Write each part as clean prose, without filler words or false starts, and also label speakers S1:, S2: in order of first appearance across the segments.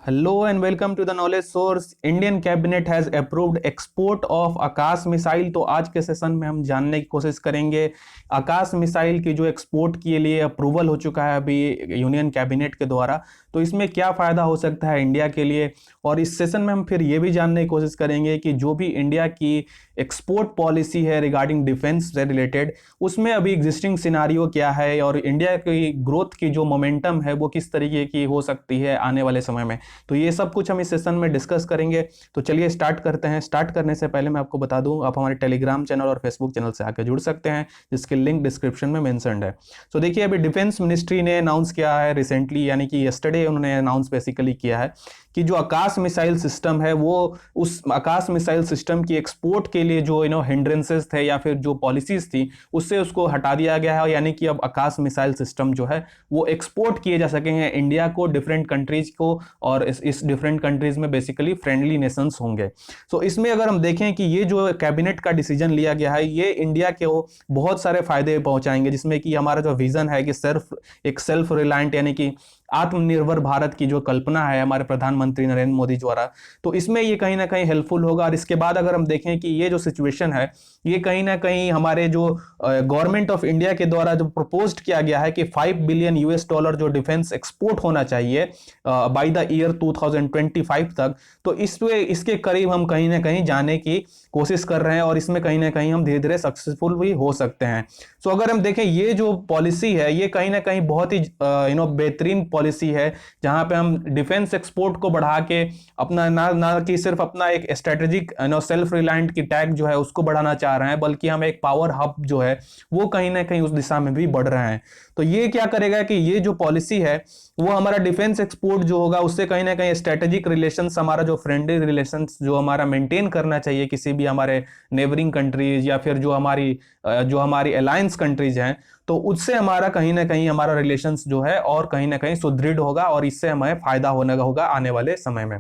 S1: Hello and welcome to the Knowledge Source. Indian Cabinet has approved export of Akash missile. तो आज के session में हम जानने की कोशिश करेंगे आकाश मिसाइल की जो एक्सपोर्ट के लिए अप्रूवल हो चुका है अभी यूनियन कैबिनेट के द्वारा, तो इसमें क्या फ़ायदा हो सकता है इंडिया के लिए। और इस सेशन में हम फिर ये भी जानने की कोशिश करेंगे कि जो भी इंडिया की एक्सपोर्ट पॉलिसी है रिगार्डिंग डिफेंस से रिलेटेड, उसमें अभी एग्जिस्टिंग सिनारियो क्या है और इंडिया की ग्रोथ की जो मोमेंटम है वो किस तरीके की हो सकती है आने वाले समय में। तो ये सब कुछ हम इस सेशन में डिस्कस करेंगे। तो चलिए स्टार्ट करते हैं। स्टार्ट करने से पहले मैं आपको बता दूं, आप हमारे टेलीग्राम चैनल और फेसबुक चैनल से आकर जुड़ सकते हैं, जिसके लिंक डिस्क्रिप्शन में मेंशन्ड है। तो देखिए, अभी डिफेंस मिनिस्ट्री ने अनाउंस किया है रिसेंटली, यानी कि यस्टरडे उन्होंने अनाउंस बेसिकली किया है कि जो आकाश मिसाइल सिस्टम है वो उस आकाश मिसाइल सिस्टम की एक्सपोर्ट के लिए जो हिंड्रेंसेस थे या फिर जो पॉलिसीज थी उससे उसको हटा दिया गया है। यानी कि अब आकाश मिसाइल सिस्टम जो है वो एक्सपोर्ट किए जा सकेंगे इंडिया को, डिफरेंट कंट्रीज को, और इस डिफरेंट कंट्रीज में बेसिकली फ्रेंडली नेशंस होंगे। तो इसमें अगर हम देखें कि ये जो कैबिनेट का डिसीजन लिया गया है ये इंडिया को बहुत सारे फायदे पहुंचाएंगे, जिसमें कि हमारा जो विजन है कि सेल्फ रिलायंट यानी कि आत्मनिर्भर भारत की जो कल्पना है हमारे प्रधानमंत्री नरेंद्र मोदी द्वारा, तो इसमें ये कहीं ना कहीं हेल्पफुल होगा। और इसके बाद अगर हम देखें कि ये जो सिचुएशन है ये कहीं ना कहीं हमारे जो गवर्नमेंट ऑफ इंडिया के द्वारा जो प्रपोज्ड किया गया है कि $5 बिलियन जो डिफेंस एक्सपोर्ट होना चाहिए बाय द ईयर 2025 तक, तो इसके करीब हम कहीं ना कहीं जाने की कोशिश कर रहे हैं और इसमें कहीं ना कहीं हम धीरे धीरे सक्सेसफुल भी हो सकते हैं। सो अगर हम देखें ये जो पॉलिसी है ये कहीं ना कहीं बहुत ही बेहतरीन पॉलिसी है, जहां पे हम डिफेंस एक्सपोर्ट को बढ़ा के अपना ना कि सिर्फ अपना एक स्ट्रेटेजिक सेल्फ रिलायंट की टैग जो है उसको बढ़ाना चाह रहे हैं, बल्कि हम एक पावर हब जो है वो कहीं ना कहीं उस दिशा में भी बढ़ रहे हैं। तो ये क्या करेगा कि ये जो पॉलिसी है वो हमारा डिफेंस एक्सपोर्ट जो होगा उससे कहीं ना कहीं स्ट्रेटेजिक रिलेशंस, हमारा जो फ्रेंडली रिलेशंस जो हमारा मेंटेन करना चाहिए किसी भी हमारे नेबरिंग कंट्रीज या फिर जो हमारी अलायंस कंट्रीज हैं, तो उससे हमारा कहीं ना कहीं हमारा रिलेशंस जो है और कहीं ना कहीं सुदृढ़ होगा और इससे हमें फायदा होने का होगा आने वाले समय में।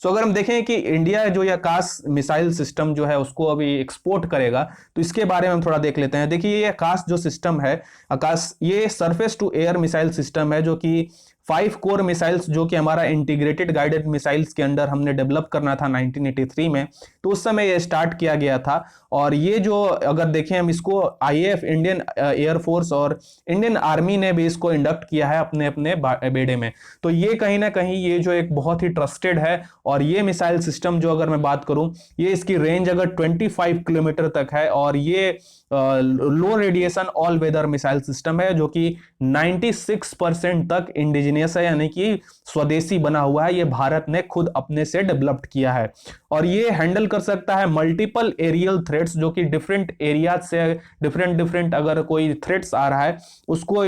S1: सो अगर हम देखें कि इंडिया जो ये आकाश मिसाइल सिस्टम जो है उसको अभी एक्सपोर्ट करेगा, तो इसके बारे में हम थोड़ा देख लेते हैं। देखिए, ये आकाश जो सिस्टम है, आकाश ये surface to air missile system है जो कि 5 कोर मिसाइल्स जो कि हमारा इंटीग्रेटेड गाइडेड मिसाइल्स के अंडर हमने डेवलप करना था 1983 में, तो उस समय ये स्टार्ट किया गया था। और ये जो अगर देखें हम इसको आईएएफ इंडियन एयरफोर्स और इंडियन आर्मी ने भी इसको इंडक्ट किया है अपने अपने बेड़े में। तो ये कहीं ना कहीं ये जो एक बहुत ही ट्रस्टेड है। और ये मिसाइल सिस्टम जो अगर मैं बात करूं, ये इसकी रेंज अगर 25 किलोमीटर तक है और ये low radiation all weather missile system है जो कि 96% तक इंडिजिनियस है, यानी कि स्वदेशी बना हुआ है। ये भारत ने खुद अपने से डेवलप्ड किया है और ये हैंडल कर सकता है मल्टीपल एरियल थ्रेट्स, जो कि डिफरेंट एरियाज से डिफरेंट अगर कोई थ्रेट्स आ रहा है उसको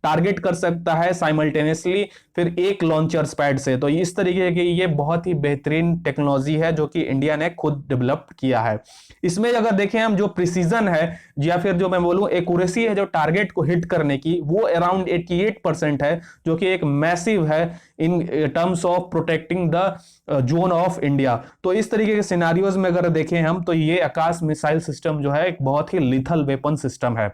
S1: टारगेट कर सकता है साइमल्टेनियसली, फिर एक लॉन्चर पैड से। तो इस तरीके की ये बहुत ही बेहतरीन टेक्नोलॉजी है जो कि इंडिया ने खुद डेवलप किया है। इसमें अगर देखें हम जो प्रिसीजन है या फिर जो मैं बोलूं एक्यूरेसी है जो टारगेट को हिट करने की, वो अराउंड 88% है, जो कि एक मैसिव है in terms of protecting the zone of India. तो इस तरीके के सिनारियोज में अगर देखें हम, तो ये आकाश मिसाइल सिस्टम जो है एक बहुत ही लिथल वेपन सिस्टम है।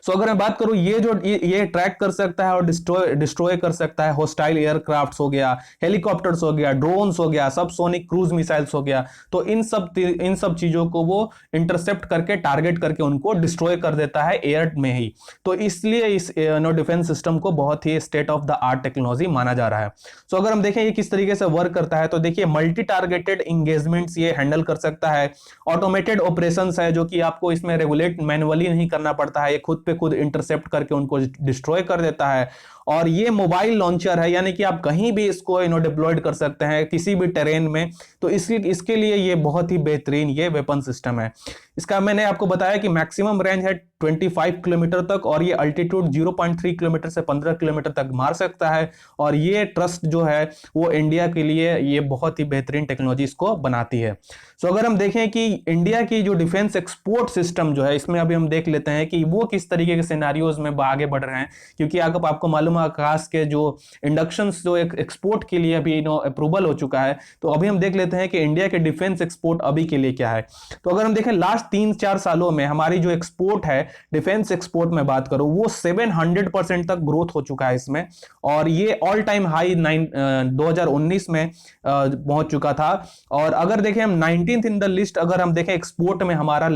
S1: सो अगर मैं बात करूं, ये ट्रैक कर सकता है और डिस्ट्रॉय कर सकता है होस्टाइल एयरक्राफ्ट्स हो गया, हेलीकॉप्टर्स हो गया, ड्रोन्स हो गया, सबसोनिक क्रूज मिसाइल्स हो गया। तो इन सब चीजों को वो इंटरसेप्ट करके टारगेट करके उनको डिस्ट्रॉय कर देता है एयर में ही। तो इसलिए इस डिफेंस सिस्टम को बहुत ही state of the art technology माना जा रहा है। सो अगर हम देखें ये किस तरीके से वर्क करता है, तो देखिए मल्टी टारगेटेड इंगेजमेंट्स ये हैंडल कर सकता है। ऑटोमेटेड ऑपरेशंस है जो कि आपको इसमें रेगुलेट मैनुअली नहीं करना पड़ता है, ये खुद पे खुद इंटरसेप्ट करके उनको डिस्ट्रॉय कर देता है। और ये मोबाइल लॉन्चर है, यानी कि आप कहीं भी इसको डिप्लॉयड कर सकते हैं किसी भी टेरेन में। तो इसके लिए ये बहुत ही बेहतरीन ये वेपन सिस्टम है। इसका मैंने आपको बताया कि मैक्सिमम रेंज है 25 किलोमीटर तक और ये अल्टीट्यूड 0.3 किलोमीटर से 15 किलोमीटर तक मार सकता है। और ये ट्रस्ट जो है वो इंडिया के लिए ये बहुत ही बेहतरीन टेक्नोलॉजी इसको बनाती है। सो अगर हम देखें कि इंडिया की जो डिफेंस एक्सपोर्ट सिस्टम जो है, इसमें अभी हम देख लेते हैं कि वो किस तरीके के सिनारियोज में आगे बढ़ रहे हैं, क्योंकि आपको मालूम पद्म आकाश के जो इंडक्शन जो एक्सपोर्ट के लिए अभी अप्रूवल हो चुका है। तो अभी हम देख लेते हैं कि इंडिया के डिफेंस एक्सपोर्ट अभी के लिए क्या है। तो अगर हम देखें लास्ट 3-4 सालों में हमारी जो एक्सपोर्ट है, डिफेंस एक्सपोर्ट में बात करूं, वो 700% तक ग्रोथ हो चुका है इसमें, और ये ऑल टाइम हाई 2019 में पहुंच चुका था। और अगर देखें हम 19th इन द लिस्ट, अगर हम देखें एक्सपोर्ट में हमारा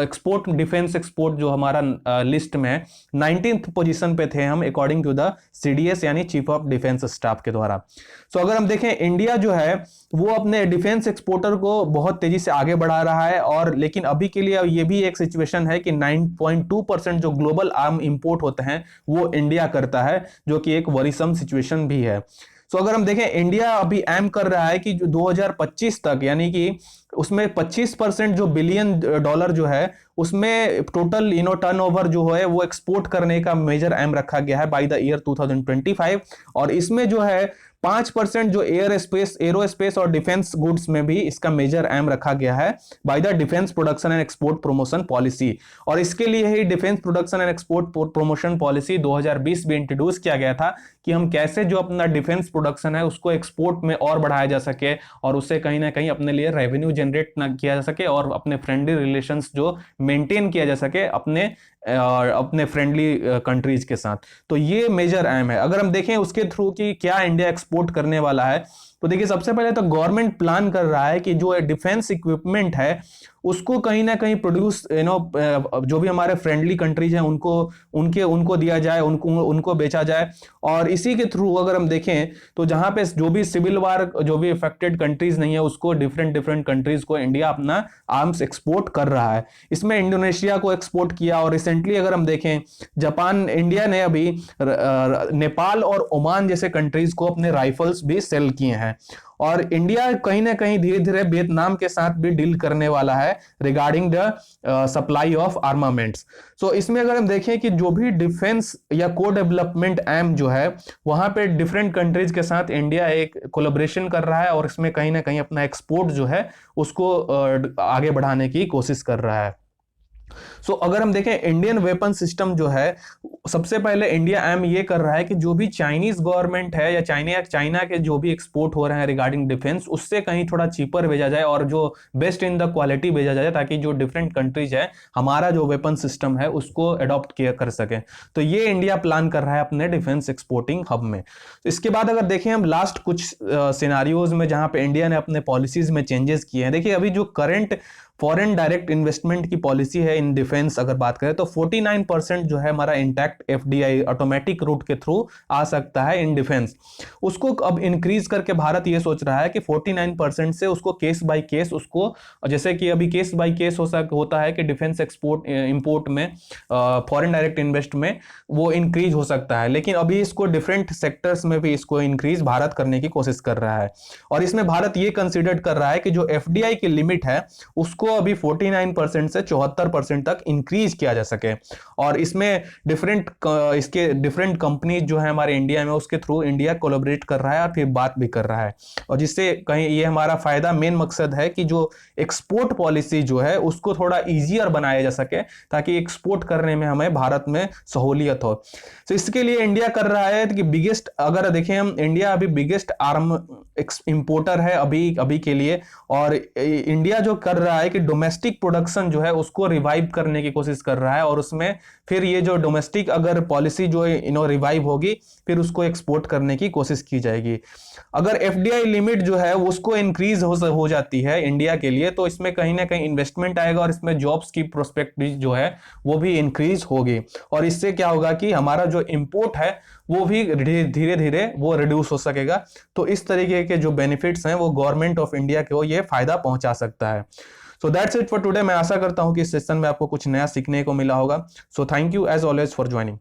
S1: एक्सपोर्ट डिफेंस एक्सपोर्ट जो हमारा लिस्ट में 19th पोजीशन पे थे हम, अकॉर्डिंग टू द CDS यानी चीफ ऑफ डिफेंस स्टाफ के द्वारा। सो अगर हम देखें इंडिया जो है वो अपने डिफेंस एक्सपोर्टर को बहुत तेजी से आगे बढ़ा रहा है, और लेकिन अभी के लिए ये भी एक सिचुएशन है कि 9.2% जो ग्लोबल आर्म इंपोर्ट होते हैं वो इंडिया करता है, जो कि एक वरीसम सिचुएशन भी है। सो अगर हम देखें इंडिया अभी एम कर रहा है कि जो 2025 तक, यानी कि उसमें 25% जो बिलियन डॉलर जो है उसमें टोटल टर्नओवर जो है वो एक्सपोर्ट करने का मेजर एम रखा गया है बाय द ईयर 2025। और इसमें जो है 5% जो एरोस्पेस और डिफेंस गुड्स में भी इसका मेजर एम रखा गया है by the defence production and export promotion policy. और इसके लिए ही defence production and export promotion policy 2020 में इंट्रोड्यूस किया गया था कि हम कैसे जो अपना डिफेंस प्रोडक्शन है उसको एक्सपोर्ट में और बढ़ाया जा सके, और उससे कहीं ना कहीं अपने लिए रेवेन्यू जनरेट ना किया जा सके, और अपने फ्रेंडली रिलेशंस जो मेंटेन किया जा सके अपने फ्रेंडली कंट्रीज के साथ। तो ये मेजर एम है। अगर हम देखें उसके थ्रू कि क्या इंडिया एक्सपोर्ट करने वाला है, तो देखिए सबसे पहले तो गवर्नमेंट प्लान कर रहा है कि जो डिफेंस इक्विपमेंट है उसको कहीं ना कहीं प्रोड्यूस जो भी हमारे फ्रेंडली कंट्रीज हैं उनको दिया जाए, उनको बेचा जाए। और इसी के थ्रू अगर हम देखें तो जहां पे जो भी सिविल वार जो भी अफेक्टेड कंट्रीज नहीं है उसको डिफरेंट कंट्रीज को इंडिया अपना आर्म्स एक्सपोर्ट कर रहा है। इसमें इंडोनेशिया को एक्सपोर्ट किया, और रिसेंटली अगर हम देखें जापान, इंडिया ने अभी नेपाल और ओमान जैसे कंट्रीज को अपने राइफल्स भी सेल किए हैं। और इंडिया कहीं ना कहीं धीरे धीरे वियतनाम के साथ भी डील करने वाला है regarding the supply of armaments. So इसमें अगर हम देखें कि जो भी डिफेंस या को डेवलपमेंट एम जो है वहां पे डिफरेंट कंट्रीज के साथ इंडिया एक कोलैबोरेशन कर रहा है, और इसमें कहीं ना कहीं अपना एक्सपोर्ट जो है उसको आगे बढ़ाने की कोशिश कर रहा है। सो अगर हम देखें इंडियन वेपन सिस्टम जो है, सबसे पहले इंडिया एम ये कर रहा है कि जो भी चाइनीज गवर्नमेंट है या चाइना के जो भी एक्सपोर्ट हो रहे हैं रिगार्डिंग डिफेंस, उससे कहीं थोड़ा चीपर भेजा जाए और जो बेस्ट इन द क्वालिटी भेजा जाए, ताकि जो डिफरेंट कंट्रीज है हमारा जो वेपन सिस्टम है उसको अडॉप्ट किया कर सके। तो ये इंडिया प्लान कर रहा है अपने डिफेंस एक्सपोर्टिंग हब में। तो इसके बाद अगर देखें हम लास्ट कुछ सिनारियोज में जहां पे इंडिया ने अपने पॉलिसीज में चेंजेस किए हैं, देखिए अभी जो करंट फॉरेन डायरेक्ट इन्वेस्टमेंट की पॉलिसी है इन डिफेंस अगर बात करें तो 49% जो है हमारा इंटैक्ट FDI ऑटोमेटिक रूट के थ्रू आ सकता है इन डिफेंस। उसको अब इंक्रीज करके भारत ये सोच रहा है कि 49% से उसको केस बाय केस, उसको जैसे कि अभी केस बाय केस होता है कि डिफेंस एक्सपोर्ट इंपोर्ट में फॉरेन डायरेक्ट इन्वेस्ट में वो इंक्रीज हो सकता है, लेकिन अभी इसको डिफरेंट सेक्टर्स में भी इसको इंक्रीज भारत करने की कोशिश कर रहा है। और इसमें भारत ये कंसिडर कर रहा है कि जो FDI की लिमिट है उसको अभी 49% से 74% तक इंक्रीज किया जा सके। और इसमें डिफरेंट कंपनीज जो है हमारे इंडिया में उसके थ्रू इंडिया कोलैबोरेट कर रहा है और फिर बात भी कर रहा है, और जिससे कहीं ये हमारा फायदा, मेन मकसद है कि जो एक्सपोर्ट पॉलिसी जो है उसको थोड़ा इजियर बनाया जा सके, ताकि एक्सपोर्ट करने में हमें भारत में सहूलियत हो। तो इसके लिए इंडिया कर रहा है कि बिगेस्ट, अगर देखें हम, इंडिया अभी बिगेस्ट आर्म इंपोर्टर है अभी के लिए। और इंडिया जो कर रहा है कि डोमेस्टिक प्रोडक्शन जो है उसको रिवाइव करने की कोशिश कर रहा है, और उसमें फिर ये जो डोमेस्टिक अगर पॉलिसी जो रिवाइव होगी फिर उसको एक्सपोर्ट करने की कोशिश की जाएगी। अगर FDI लिमिट जो है उसको इंक्रीज हो जाती है इंडिया के लिए, तो इसमें कहीं ना कहीं इन्वेस्टमेंट आएगा और इसमें जॉब्स की प्रोस्पेक्ट जो है वो भी इंक्रीज होगी। और इससे क्या होगा कि हमारा जो इंपोर्ट है वो भी धीरे धीरे वो रिड्यूस हो सकेगा। तो इस तरीके के जो बेनिफिट्स हैं वो गवर्नमेंट ऑफ इंडिया को ये फायदा पहुंचा सकता है। So that's it for today. मैं आशा करता हूं कि इस सेशन में आपको कुछ नया सीखने को मिला होगा। So thank you as always for joining.